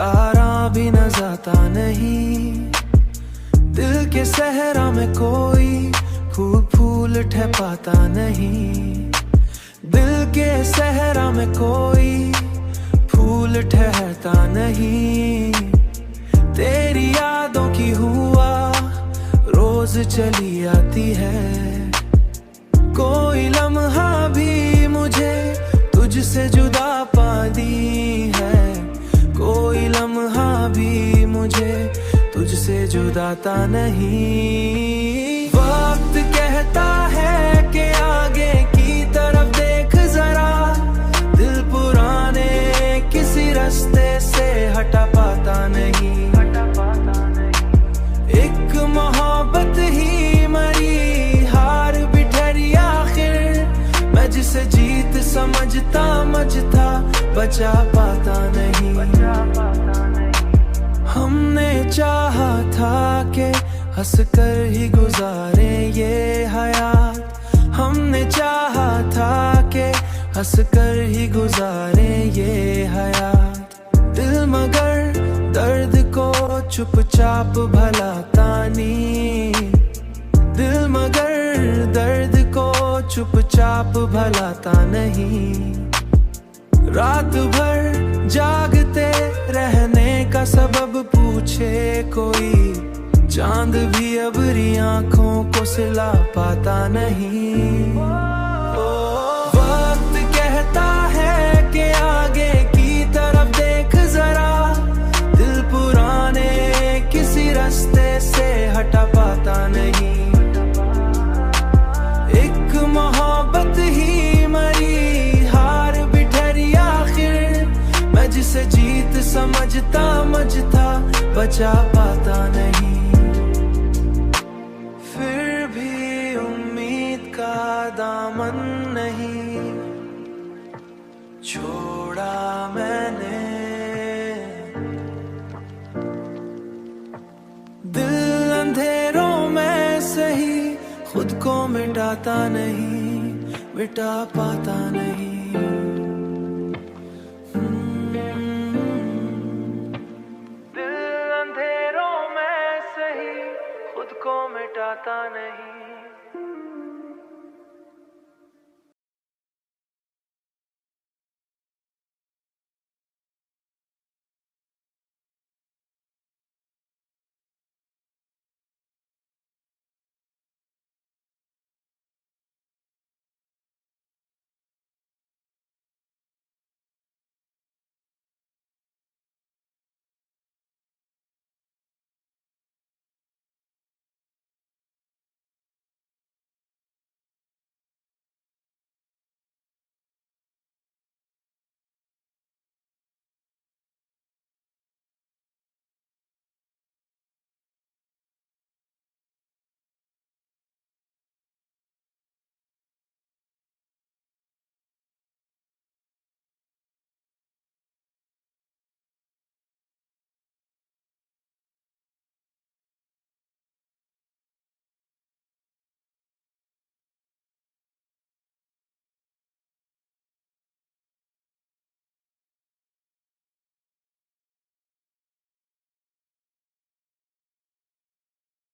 तारा भी नज़ाता नहीं। दिल के सहरा में कोई फूल फूल ठहपाता नहीं। दिल के सहरा में कोई फूल ठहरता नहीं। तेरी यादों की हुआ रोज चली आती है। कोई लम्हा भी मुझे तुझसे जुदा पाती है। कोई लम्हा भी मुझे तुझसे जुदाता नहीं। वक्त कहता है कि आगे की तरफ देख जरा। दिल पुराने किसी रास्ते से हटा पाता नहीं। एक मोहब्बत ही मरी, हार भी ठहरी आखिर। मैं जिसे जीत समझता था बचा पाता नहीं। हमने चाहा था कि हंसकर ही गुजारे ये हयात। हमने चाहा था कि हंसकर ही गुजारे ये हयात। दिल मगर दर्द को चुपचाप भलाता नहीं। दिल मगर दर्द को चुपचाप भलाता नहीं। रात भर जागते रहने का सबब पूछे कोई। चांद भी अबरी आंखों को सिला पाता नहीं। वक्त कहता है कि आगे की तरफ देख जरा। दिल पुराने किसी रास्ते से हटा पाता नहीं। एक मोहब्बत ही मरी, हार भी ठहरी आखिर। मैं जिसे जीत समझता था बचा पाता नहीं। फिर भी उम्मीद का दामन नहीं छोड़ा मैंने। दिल अंधेरों में सही खुद को मिटाता नहीं, मिटा पाता नहीं। दिल अंधेरों में सही खुद को मिटाता नहीं।